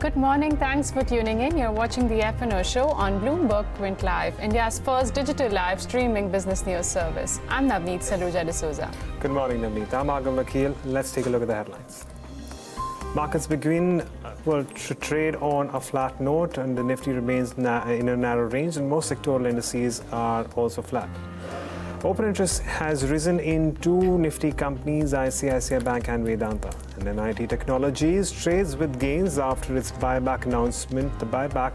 Good morning. Thanks for tuning in. You're watching the F&O Show on BloombergQuint Live, India's first digital live streaming business news service. I'm Navneet Saluja D'Souza. Good morning, Navneet. I'm Agam Vakil. Let's take a look at the headlines. Markets begin to trade on a flat note, and the Nifty remains in a narrow range, and most sectoral indices are also flat. Open interest has risen in two Nifty companies, ICICI Bank and Vedanta. And NIIT Technologies trades with gains after its buyback announcement. The buyback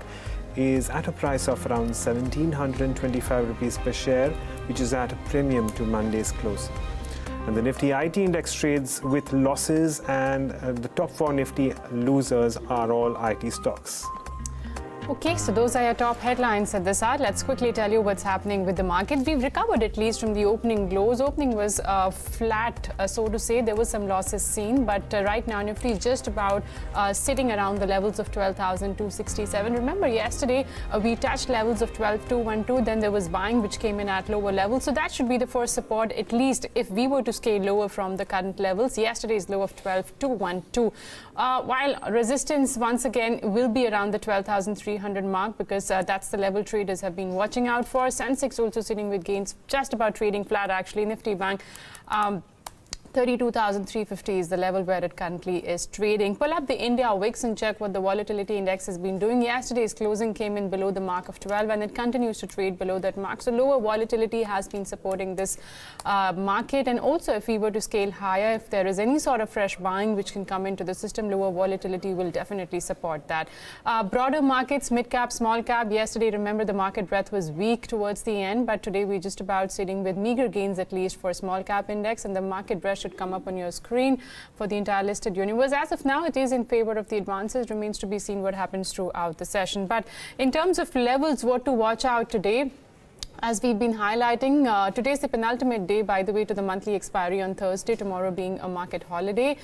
is at a price of around 1,725 rupees per share, which is at a premium to Monday's close. And the Nifty IT index trades with losses, and the top four Nifty losers are all IT stocks. Okay, so those are your top headlines at this hour. Let's quickly tell you what's happening with the market. We've recovered at least from the opening lows. Opening was flat, so to say. There were some losses seen, but right now Nifty is just about sitting around the levels of 12,267. Remember, yesterday we touched levels of 12,212. Then there was buying, which came in at lower levels. So that should be the first support, at least if we were to scale lower from the current levels. Yesterday's low of 12,212. While resistance once again will be around the 12,300 mark, because that's the level traders have been watching out for. Sensex also sitting with gains, just about trading flat actually. Nifty Bank 32,350 is the level where it currently is trading. Pull up the India Wix and check what the volatility index has been doing. Yesterday's closing came in below the mark of 12, and it continues to trade below that mark. So lower volatility has been supporting this market. And also, if we were to scale higher, if there is any sort of fresh buying which can come into the system, lower volatility will definitely support that. Broader markets, mid cap, small cap. Yesterday, remember, the market breadth was weak towards the end, but today we're just about sitting with meager gains, at least for small cap index, and the market breadth should come up on your screen for the entire listed universe. As of now, it is in favor of the advances. Remains to be seen what happens throughout the session. But in terms of levels, what to watch out today, as we've been highlighting, today's the penultimate day, by the way, to the monthly expiry on Thursday, tomorrow being a market holiday.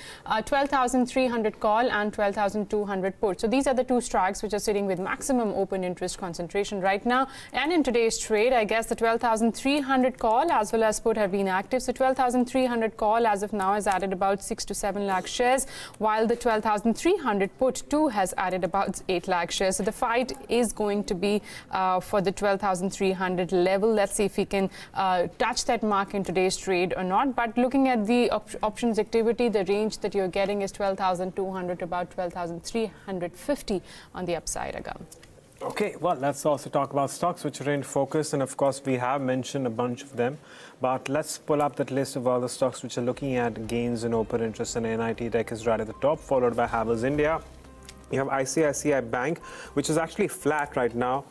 12,300 call and 12,200 put. So these are the two strikes which are sitting with maximum open interest concentration right now. And in today's trade, I guess the 12,300 call as well as put have been active. So 12,300 call as of now has added about 6 to 7 lakh shares, while the 12,300 put too has added about 8 lakh shares. So the fight is going to be for the 12,300 level. Let's see if we can touch that mark in today's trade or not. But looking at the options activity, the range that you're getting is 12,200 to about 12,350 on the upside, Agam. Okay, well, let's also talk about stocks which are in focus, and of course we have mentioned a bunch of them, but let's pull up that list of all the stocks which are looking at gains in open interest, and NIIT Tech is right at the top, followed by Havells India. You have ICICI Bank, which is actually flat right now.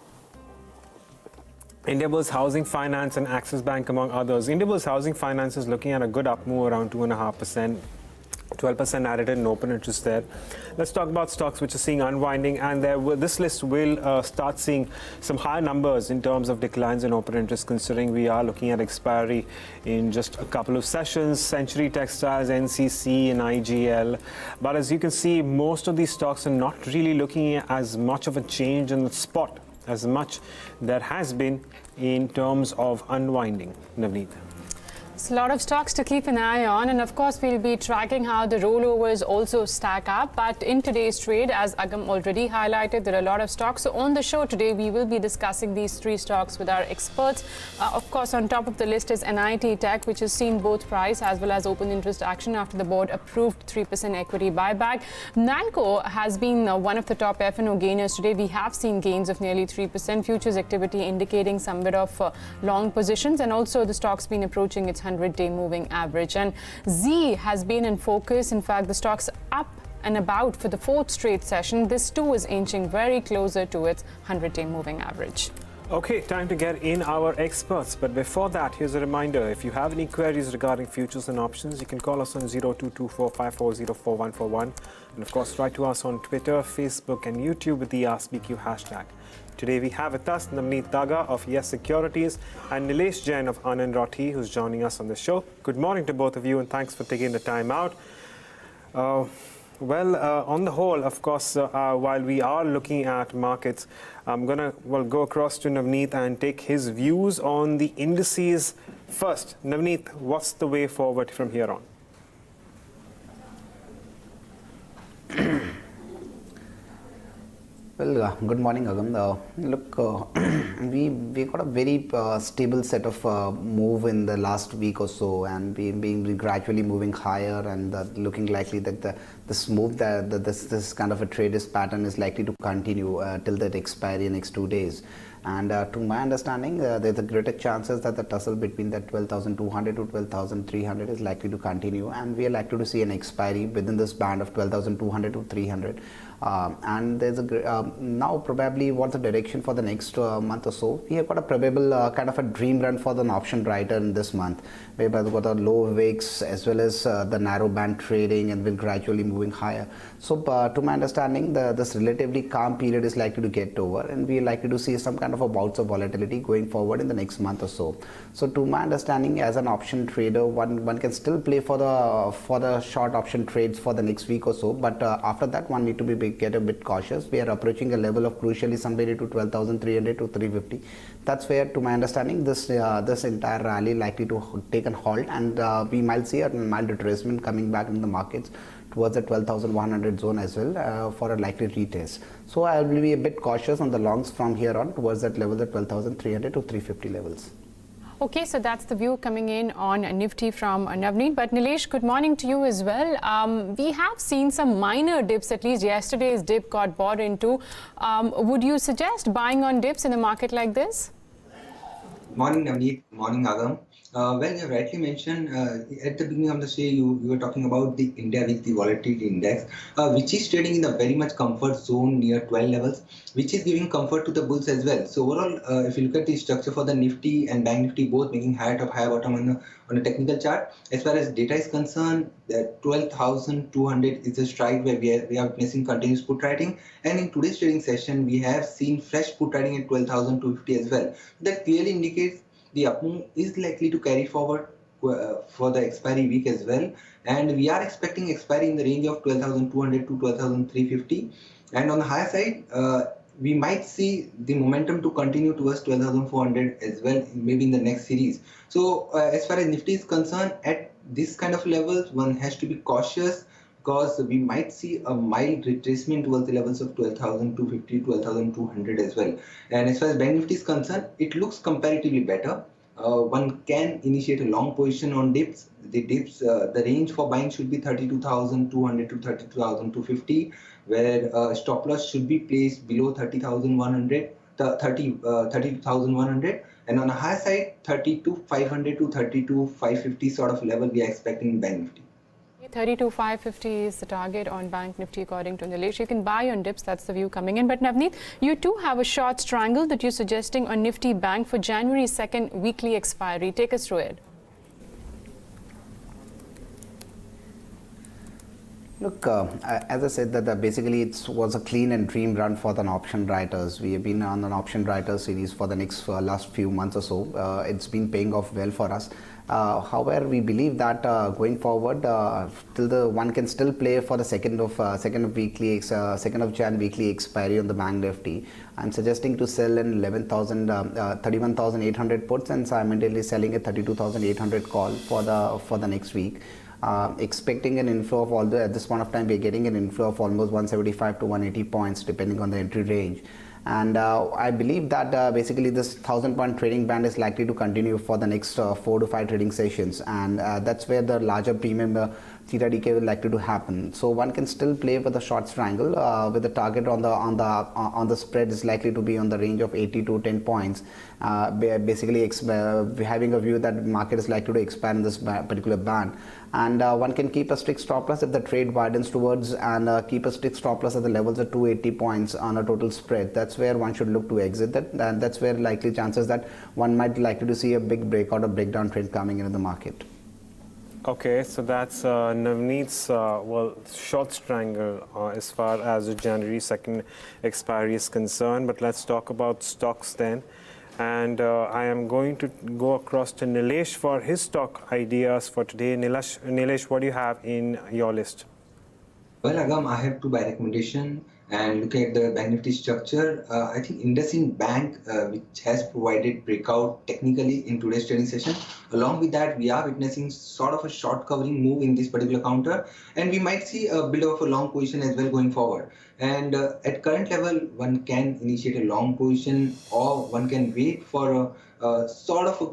Indiabulls Housing Finance and Axis Bank, among others. Indiabulls Housing Finance is looking at a good up move, around 2.5%. 12% added in open interest there. Let's talk about stocks which are seeing unwinding, and this list will start seeing some higher numbers in terms of declines in open interest, considering we are looking at expiry in just a couple of sessions. Century Textiles, NCC and IGL. But as you can see, most of these stocks are not really looking at as much of a change in the spot as much there has been in terms of unwinding. Navneet. It's a lot of stocks to keep an eye on, and of course we'll be tracking how the rollovers also stack up. But in today's trade, as Agam already highlighted, there are a lot of stocks. So on the show today, we will be discussing these three stocks with our experts. Of course, on top of the list is NIIT Tech, which has seen both price as well as open interest action after the board approved 3% equity buyback. NALCO has been one of the top F&O gainers today. We have seen gains of nearly 3%. Futures activity indicating some bit of long positions, and also the stock's been approaching its 100-day moving average. And Z has been in focus. In fact, the stock's up and about for the fourth straight session. This too is inching very closer to its 100-day moving average. Okay, time to get in our experts. But before that, here's a reminder. If you have any queries regarding futures and options, you can call us on 022454044141. And of course, write to us on Twitter, Facebook and YouTube with the AskBQ hashtag. Today we have with us Navneet Daga of Yes Securities and Nilesh Jain of Anand Rathi, who's joining us on the show. Good morning to both of you, and thanks for taking the time out. On the whole, of course, while we are looking at markets, I'm going to go across to Navneet and take his views on the indices first. Navneet, what's the way forward from here on? Well, good morning, Agam. Look, we got a very stable set of move in the last week or so, and we been gradually moving higher, and looking likely that this move this kind of a traders pattern is likely to continue till that expiry in next 2 days. And to my understanding, there's a greater chances that the tussle between that 12,200 to 12,300 is likely to continue, and we are likely to see an expiry within this band of 12,200 to 300. And there's a now probably what's the direction for the next month or so. We have got a probable kind of a dream run for the option writer in this month, whereby we've got a low wicks as well as the narrow band trading, and will gradually moving higher. So to my understanding, this relatively calm period is likely to get over, and we are likely to see some kind of a bouts of volatility going forward in the next month or so. So to my understanding, as an option trader, one can still play for the short option trades for the next week or so, but after that one need to get a bit cautious. We are approaching a level of crucially somewhere to 12,300 to 350. That's where, to my understanding, this entire rally likely to take a halt, and we might see a mild retracement coming back in the markets towards the 12,100 zone as well for a likely retest. So I will be a bit cautious on the longs from here on towards that level, the 12,300 to 350 levels. Okay, so that's the view coming in on Nifty from Navneet. But Nilesh, good morning to you as well. We have seen some minor dips, at least yesterday's dip got bought into. Would you suggest buying on dips in a market like this? Morning, Navneet. Morning, Agam. Well, you rightly mentioned at the beginning of the show, you were talking about the India Weekly Volatility Index, which is trading in the very much comfort zone near 12 levels, which is giving comfort to the bulls as well. So overall, if you look at the structure for the Nifty and Bank Nifty, both making higher top, higher bottom on a technical chart, as far as data is concerned, 12,200 is a strike where we are witnessing continuous put writing, and in today's trading session, we have seen fresh put writing at 12,250 as well. That clearly indicates the up move is likely to carry forward for the expiry week as well, and we are expecting expiry in the range of 12,200 to 12,350, and on the higher side we might see the momentum to continue towards 12,400 as well, maybe in the next series. So as far as Nifty is concerned, at this kind of levels one has to be cautious, because we might see a mild retracement towards the levels of 12,250, 12,200 as well. And as far as Bank Nifty is concerned, it looks comparatively better. One can initiate a long position on dips. The range for buying should be 32,200 to 32,250, where stop loss should be placed below 30,100, 32,100, and on the high side, 32,500 to 32,550 sort of level we are expecting in Bank Nifty. 32,550 is the target on Bank Nifty according to Nilesh. You can buy on dips, that's the view coming in. But Navneet, you too have a short strangle that you're suggesting on Nifty Bank for January 2nd weekly expiry. Take us through it. Look, as I said, that basically it was a clean and dream run for the option writers. We have been on an option writer series for the last few months or so. It's been paying off well for us. However, we believe that going forward, till one can still play for the second of Jan weekly expiry on the Bank Nifty. I'm suggesting to sell in 31,800 puts and simultaneously selling a 32,800 call for the next week. Expecting an inflow of at this point of time, we're getting an inflow of almost 175 to 180 points depending on the entry range. And I believe that basically this 1,000-point trading band is likely to continue for the next 4 to 5 trading sessions, and that's where the larger premium theta decay will likely to happen. So one can still play with a short strangle with the target on the spread is likely to be on the range of 80 to 10 points. Basically having a view that market is likely to expand in this particular band, and one can keep a strict stop loss if the trade widens towards, and keep a strict stop loss at the levels of 280 points on a total spread. That's where one should look to exit that, and that's where likely chances that one might likely to see a big breakout or breakdown trend coming into the market. Okay, so that's Navneet's short strangle as far as the January 2nd expiry is concerned. But let's talk about stocks then. And I am going to go across to Nilesh for his stock ideas for today. Nilesh, what do you have in your list? Well, Agam, I have two buy recommendation. and look at the Bank Nifty structure, I think IndusInd Bank, which has provided breakout technically in today's trading session. Along with that, we are witnessing sort of a short covering move in this particular counter, and we might see a bit of a long position as well going forward. And at current level, one can initiate a long position, or one can wait for a sort of a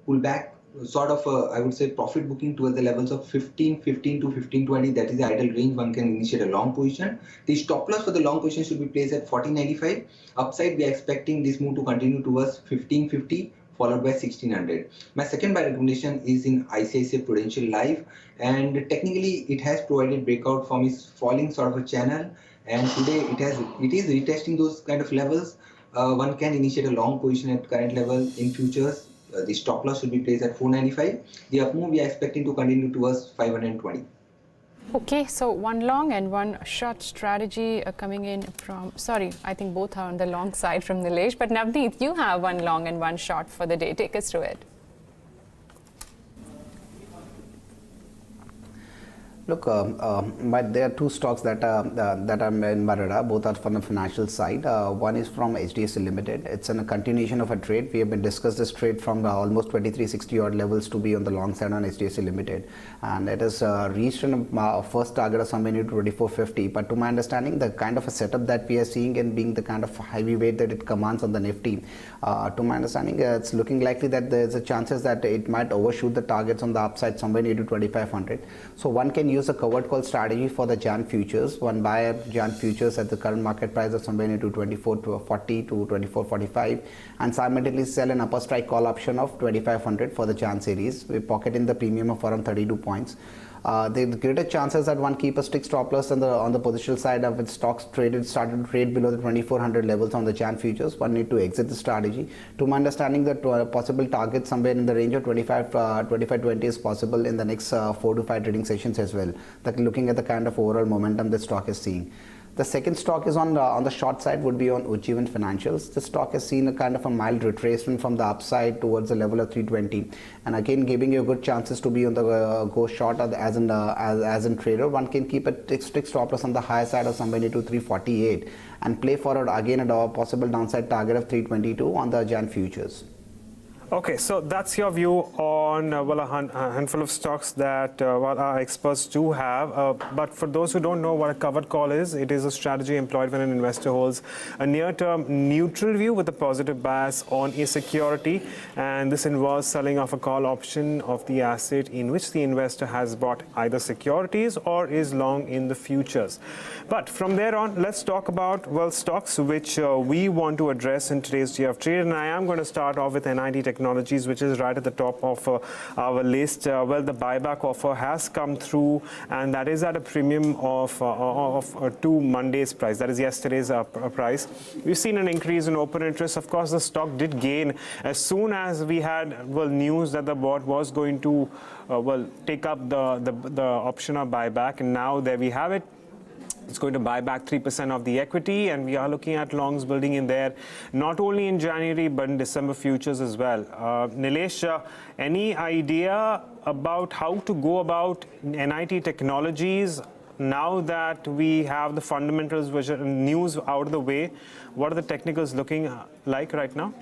pullback, sort of I would say profit booking towards the levels of 15.15 to 15.20. That is the ideal range one can initiate a long position. The stop loss for the long position should be placed at 14.95. Upside, we are expecting this move to continue towards 15.50 followed by 1600. My second buy recommendation is in ICICI Prudential Life, and technically it has provided breakout from its falling sort of a channel, and today it is retesting those kind of levels. One can initiate a long position at current level in futures. The stop loss should be placed at 495. The up move we are expecting to continue towards 520. Okay, so one long and one short strategy coming in from, sorry, I think both are on the long side from Nilesh, but Navneet, you have one long and one short for the day. Take us through it. Look, but there are two stocks that are in my radar. Both are from the financial side. One is from HDFC Limited. It's in a continuation of a trade. We have been discussed this trade from almost 2360 odd levels to be on the long side on HDFC Limited, and it has reached a first target of somewhere near 2450. But to my understanding, the kind of a setup that we are seeing and being the kind of heavyweight that it commands on the Nifty, to my understanding, it's looking likely that there's a chances that it might overshoot the targets on the upside somewhere near to 2500. So one can use a covered call strategy for the Jain futures. One buy Jain futures at the current market price of somewhere into 2440 to 2445, and simultaneously sell an upper strike call option of 2500 for the Jain series. We pocket in the premium of around 32 points. The greater chances that one keep a strict stop loss on the positional side of its stocks started to trade below the 2400 levels on the Jain futures. One need to exit the strategy. To my understanding, that possible target somewhere in the range of 25-20 is possible in the next 4 to 5 trading sessions as well. That looking at the kind of overall momentum the stock is seeing. The second stock is on the short side would be on Ujjivan Financials. The stock has seen a kind of a mild retracement from the upside towards the level of 320, and again giving you good chances to be on the go short as in trader. One can keep a strict stop loss on the higher side of somewhere to 348 and play forward again at a possible downside target of 322 on the Jain futures. Okay, so that's your view on a handful of stocks that our experts do have. But for those who don't know what a covered call is, it is a strategy employed when an investor holds a near-term neutral view with a positive bias on a security, and this involves selling off a call option of the asset in which the investor has bought either securities or is long in the futures. But from there on, let's talk about stocks which we want to address in today's GF Trade, and I am going to start off with NIIT Technologies, which is right at the top of our list. The buyback offer has come through, and that is at a premium of to Monday's price. That is yesterday's price. We've seen an increase in open interest. Of course, the stock did gain as soon as we had news that the board was going to take up the option of buyback, and now there we have it. It's going to buy back 3% of the equity, and we are looking at longs building in there, not only in January but in December futures as well. Nilesh, any idea about how to go about NIIT Technologies now that we have the fundamentals which are news out of the way? What are the technicals looking like right now?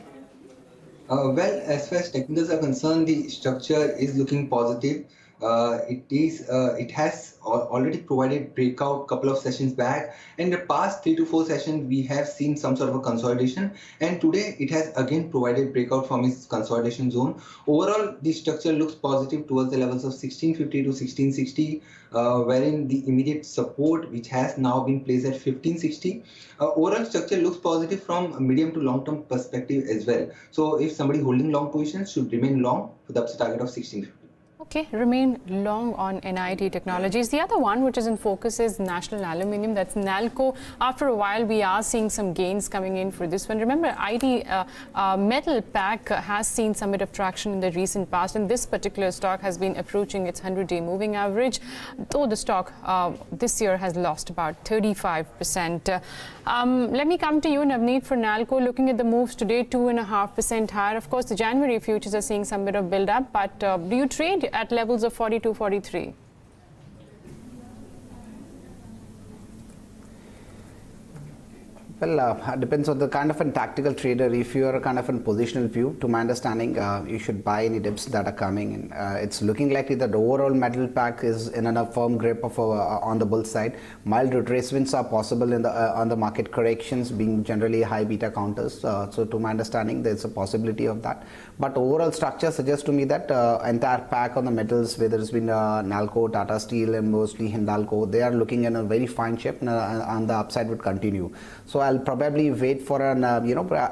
Well, as far as technicals are concerned, the structure is looking positive. It has already provided breakout couple of sessions back. In the past 3 to 4 sessions, we have seen some sort of a consolidation, and today it has again provided breakout from its consolidation zone. Overall, the structure looks positive towards the levels of 1650 to 1660, wherein the immediate support which has now been placed at 1560. Overall structure looks positive from a medium to long term perspective as well. So if somebody holding long positions should remain long for the upside target of 1650. Okay, remain long on NIIT Technologies. The other one which is in focus is National Aluminium, that's NALCO. After a while, we are seeing some gains coming in for this one. Remember, IT metal pack has seen some bit of traction in the recent past, and this particular stock has been approaching its 100-day moving average, though the stock this year has lost about 35%. Let me come to you, Navneet, for NALCO. Looking at the moves today, 2.5% higher. Of course, the January futures are seeing some bit of build-up, but do you trade at levels of 42, 43? Well, depends on the kind of a tactical trader. If you are a kind of a positional view, to my understanding, you should buy any dips that are coming in. It's looking likely that the overall metal pack is in a firm grip of on the bull side. Mild retracements are possible in the on the market corrections, being generally high beta counters. So to my understanding, there's a possibility of that. But overall structure suggests to me that entire pack on the metals, whether it's been NALCO, Tata Steel, and mostly Hindalco, they are looking in a very fine shape, and the upside would continue. So I'll probably wait for an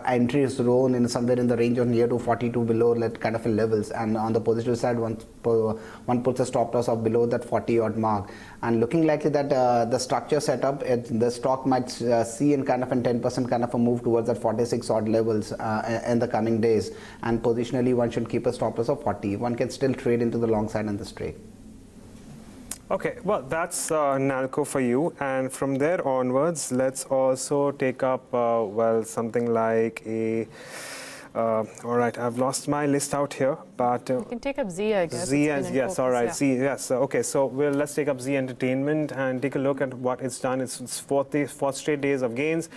entry zone in somewhere in the range of near to 42 below that kind of a levels, and on the positive side one puts a stop loss of below that 40 odd mark, and looking likely that the structure setup, the stock might see in kind of a 10% kind of a move towards that 46 odd levels in the coming days, and positionally one should keep a stop loss of 40. One can still trade into the long side in this trade. Okay, well, that's NALCO for you. And from there onwards, let's also take up, well, something like a... all right, I've lost my list out here, but... You can take up Z, I guess. Z, yes, all right, yeah. Z, yes. Okay, so let's take up Z Entertainment and take a look at what it's done. It's fourth straight days of gains.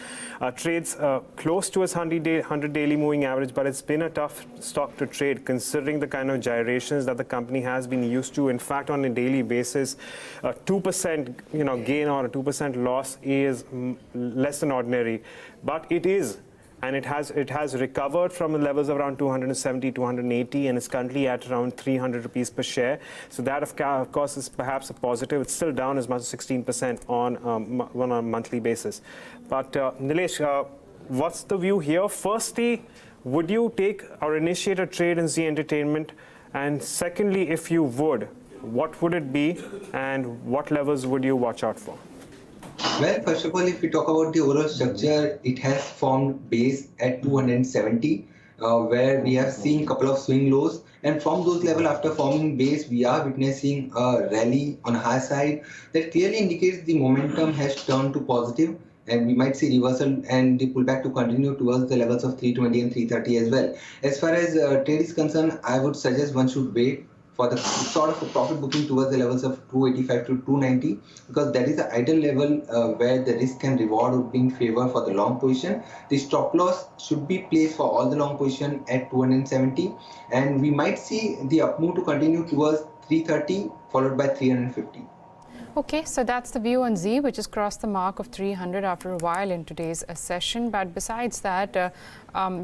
Trades close to its 100 daily moving average, but it's been a tough stock to trade considering the kind of gyrations that the company has been used to. In fact, on a daily basis, 2% gain or a 2% loss is less than ordinary, but it is. And it has recovered from the levels of around 270, 280, and is currently at around 300 rupees per share. So that, of course, is perhaps a positive. It's still down as much as 16% on a monthly basis. But Nilesh, what's the view here? Firstly, would you take or initiate a trade in Z Entertainment? And secondly, if you would, what would it be, and what levels would you watch out for? Well, first of all, if we talk about the overall structure, it has formed base at 270, where we have seen a couple of swing lows. And from those levels, after forming base, we are witnessing a rally on a high side that clearly indicates the momentum has turned to positive. And we might see reversal and the pullback to continue towards the levels of 320 and 330 as well. As far as trade is concerned, I would suggest one should wait for the sort of a profit booking towards the levels of 285 to 290, because that is the ideal level where the risk and reward would be in favor for the long position. The stop loss should be placed for all the long position at 270, and we might see the up move to continue towards 330 followed by 350. Okay, so that's the view on Z, which has crossed the mark of 300 after a while in today's session. But besides that,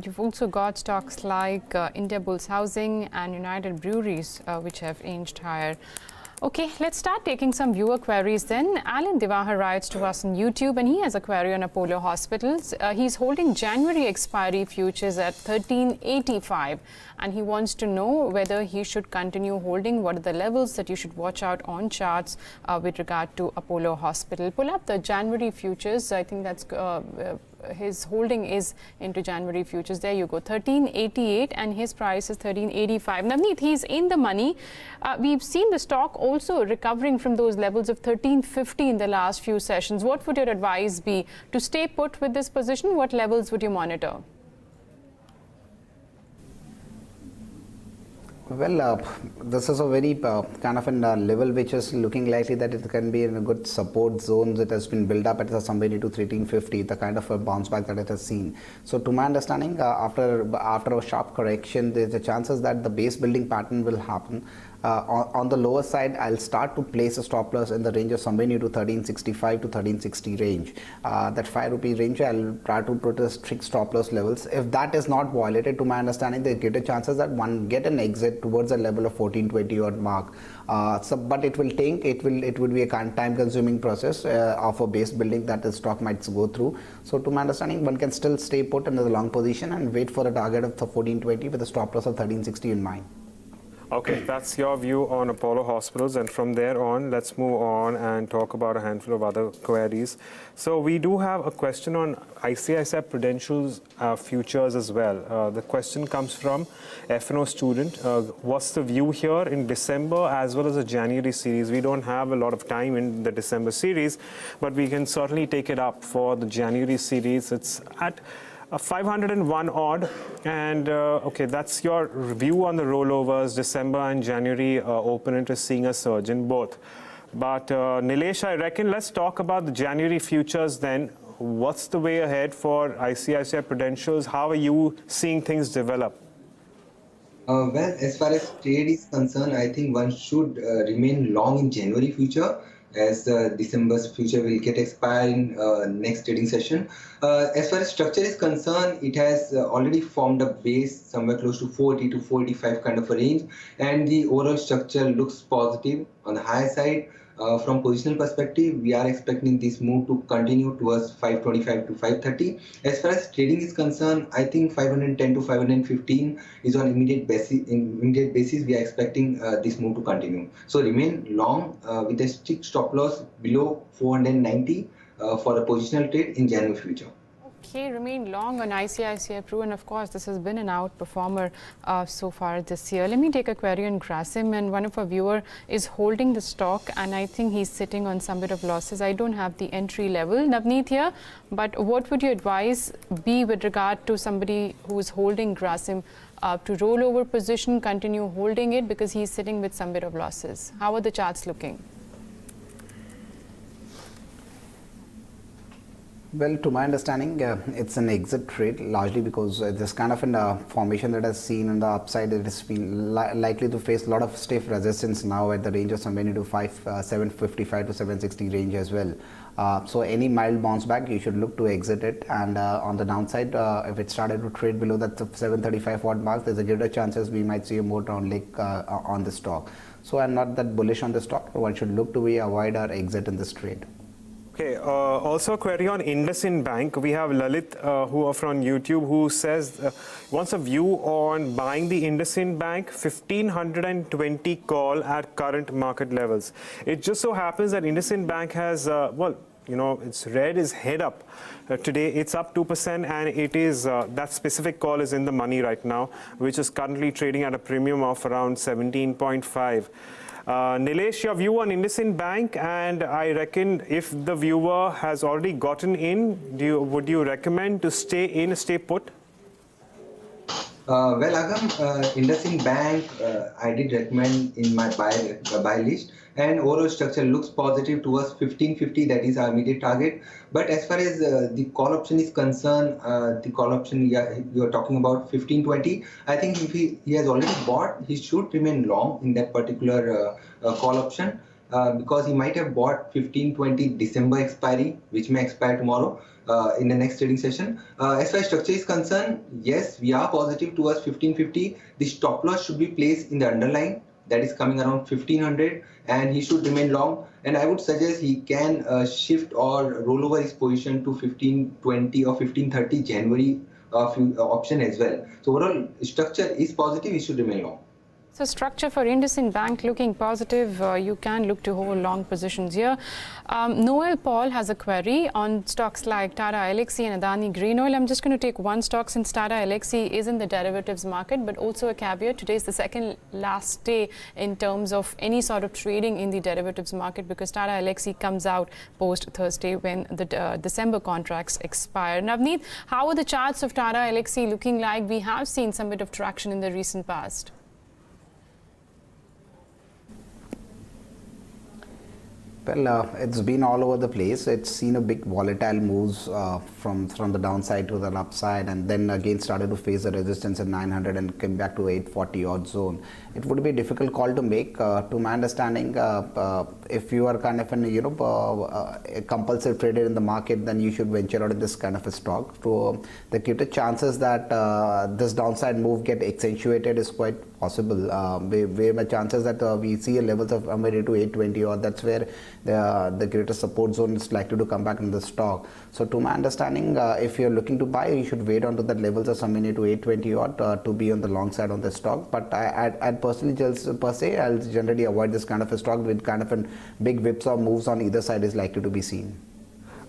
you've also got stocks like India Bulls Housing and United Breweries, which have inched higher. Okay, let's start taking some viewer queries then. Alan Divahar writes to us on YouTube, and he has a query on Apollo Hospitals. He's holding January expiry futures at 1385, and he wants to know whether he should continue holding. What are the levels that you should watch out on charts with regard to Apollo Hospital? Pull up the January futures. I think that's his holding is into January futures. There you go, 1388, and his price is 1385. Navneet, he's in the money. We've seen the stock also recovering from those levels of 1350 in the last few sessions. What would your advice be to stay put with this position? What levels would you monitor? Well, this is a very kind of a level which is looking likely that it can be in a good support zone that has been built up at somewhere into 1350, the kind of a bounce back that it has seen. So to my understanding, after a sharp correction, there's a chances that the base building pattern will happen. On the lower side, I'll start to place a stop loss in the range of somewhere near to 1365 to 1360 range. That 5 rupee range, I'll try to put a strict stop loss levels. If that is not violated, to my understanding, there are greater chances that one get an exit towards a level of 1420 odd mark. But it will take, it would be a time consuming process of a base building that the stock might go through. So to my understanding, one can still stay put under the long position and wait for a target of 1420 with a stop loss of 1360 in mind. Okay, that's your view on Apollo Hospitals, and from there on, let's move on and talk about a handful of other queries. So we do have a question on ICICI Prudential's futures as well. The question comes from F&O student. What's the view here in December as well as the January series? We don't have a lot of time in the December series, but we can certainly take it up for the January series. It's at 501 odd, and okay, that's your review on the rollovers. December and January open interest seeing a surge in both. But Nilesh, I reckon let's talk about the January futures then. what's the way ahead for ICICI Prudentials? How are you seeing things develop? Well, as far as trade is concerned, I think one should remain long in January future, as December's future will get expired in next trading session. As far as structure is concerned, it has already formed a base somewhere close to 40 to 45 kind of a range, and the overall structure looks positive on the higher side. From positional perspective, we are expecting this move to continue towards 525 to 530. As far as trading is concerned, I think 510 to 515 is on immediate basis. Immediate basis, we are expecting this move to continue. So remain long with a strict stop loss below 490 for a positional trade in January future. Okay, remain long on ICICI Pru, and of course this has been an outperformer so far this year. Let me take a query on Grasim, and one of our viewer is holding the stock, and I think he's sitting on some bit of losses. I don't have the entry level, Navneet here, but what would your advice be with regard to somebody who is holding Grasim to roll over position, continue holding it because he's sitting with some bit of losses? How are the charts looking? Well, to my understanding, it's an exit trade largely because this kind of a formation that has seen on the upside, it has been likely to face a lot of stiff resistance now at the range of somewhere into 755 to 760 range as well. So any mild bounce back, you should look to exit it. And on the downside, if it started to trade below that 735 watt mark, there's a greater chances we might see a more down leg on the stock. So I'm not that bullish on the stock. One should look to avoid our exit in this trade. Okay, also a query on IndusInd Bank. We have Lalit who are from YouTube who says wants a view on buying the IndusInd Bank 1520 call at current market levels. It just so happens that IndusInd Bank has, its red is head up. Today it's up 2% and it is, that specific call is in the money right now, which is currently trading at a premium of around 17.5. Nilesh, your view on IndusInd Bank, and I reckon if the viewer has already gotten in, would you recommend to stay put? Well, Agam, IndusInd Bank, I did recommend in my buy list, and overall structure looks positive towards 1550. That is our immediate target. But as far as the call option is concerned, the call option you are talking about 1520. I think if he has already bought, he should remain long in that particular call option. Because he might have bought 1520 December expiry, which may expire tomorrow in the next trading session. As far as structure is concerned, yes, we are positive towards 1550. The stop loss should be placed in the underlying, that is coming around 1500, and he should remain long. And I would suggest he can shift or roll over his position to 1520 or 1530 January option as well. So overall structure is positive, he should remain long. So structure for IndusInd Bank looking positive. You can look to hold long positions here. Noel Paul has a query on stocks like Tata Elxsi and Adani Green Oil. I'm just going to take one stock since Tata Elxsi is in the derivatives market, but also a caveat. Today is the second last day in terms of any sort of trading in the derivatives market because Tata Elxsi comes out post Thursday when the December contracts expire. Navneet, how are the charts of Tata Elxsi looking like? We have seen some bit of traction in the recent past. Well, it's been all over the place. It's seen a big volatile moves from the downside to the upside, and then again started to face the resistance at 900 and came back to 840 odd zone. It would be a difficult call to make. To my understanding, if you are kind of a compulsive trader in the market, then you should venture out in this kind of a stock. So the greater chances that this downside move get accentuated is quite possible. Where the chances that we see a levels of somewhere to 820, or that's where the greatest support zone is likely to come back in the stock. So to my understanding, if you're looking to buy, you should wait onto that levels of somewhere to 820 odd to be on the long side on the stock. But I'd personally I'll generally avoid this kind of a stock with kind of a big whips or moves on either side is likely to be seen.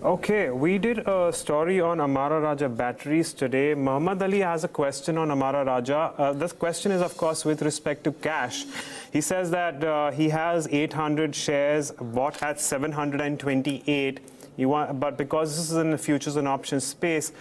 Okay, we did a story on Amara Raja batteries today. Muhammad Ali has a question on Amara Raja. This question is, of course, with respect to cash. He says that he has 800 shares bought at 728. But because this is in the futures and options space,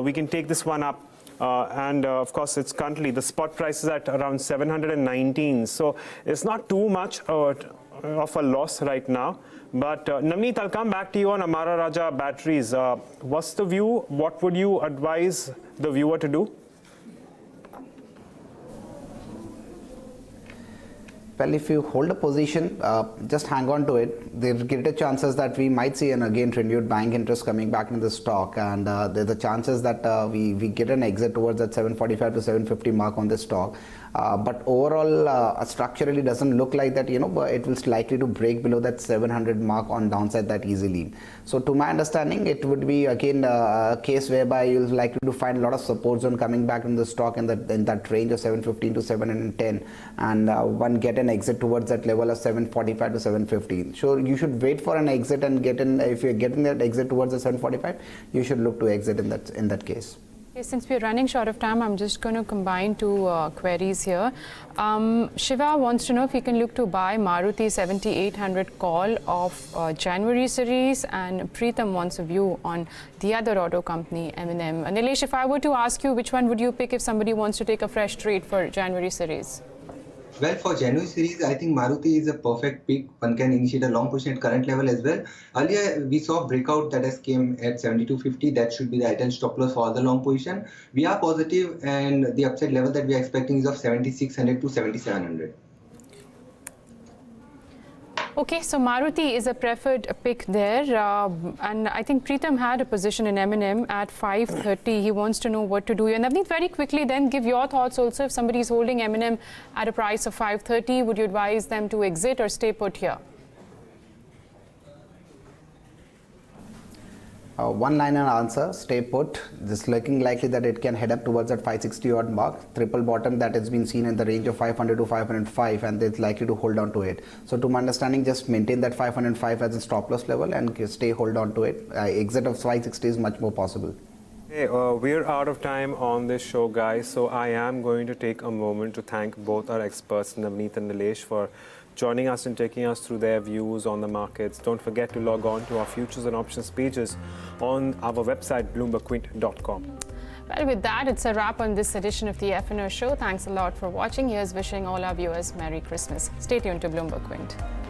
we can take this one up. Of course, it's currently the spot price is at around 719. So it's not too much of a loss right now. But Navneet, I'll come back to you on Amara Raja batteries. What's the view? What would you advise the viewer to do? Well, if you hold a position, just hang on to it. There are greater chances that we might see an again renewed buying interest coming back in the stock, and there's the chances that we get an exit towards that 745 to 750 mark on the stock. But overall, structurally doesn't look like that, but it will likely to break below that 700 mark on downside that easily. So to my understanding, it would be again a case whereby you'll likely to find a lot of support zone coming back in the stock in that range of 715 to 710, and one get an exit towards that level of 745 to 750. So you should wait for an exit and get in. If you're getting that exit towards the 745, you should look to exit in that case. Okay, since we're running short of time, I'm just going to combine two queries here. Shiva wants to know if he can look to buy Maruti 7800 call of January series, and Preetham wants a view on the other auto company, M&M. Nilesh, if I were to ask you, which one would you pick if somebody wants to take a fresh trade for January series? Well, for January series, I think Maruti is a perfect pick. One can initiate a long position at current level as well. Earlier, we saw breakout that has came at 7250. That should be the ideal stop loss for the long position. We are positive, and the upside level that we are expecting is of 7600 to 7700. Okay, so Maruti is a preferred pick there, and I think Preetham had a position in M&M at 530. He wants to know what to do here. Navneet, very quickly then give your thoughts also. If somebody is holding M&M at a price of 530, would you advise them to exit or stay put here? One-liner answer, stay put. Just looking likely that it can head up towards that 560 odd mark. Triple bottom that has been seen in the range of 500 to 505, and it's likely to hold on to it. So to my understanding, just maintain that 505 as a stop loss level and hold on to it. Exit of 560 is much more possible. Hey, we're out of time on this show, guys. So I am going to take a moment to thank both our experts, Navneet and Nilesh, for joining us and taking us through their views on the markets. Don't forget to log on to our futures and options pages on our website, BloombergQuint.com. Well, with that, it's a wrap on this edition of the F&O Show. Thanks a lot for watching. Here's wishing all our viewers Merry Christmas. Stay tuned to BloombergQuint.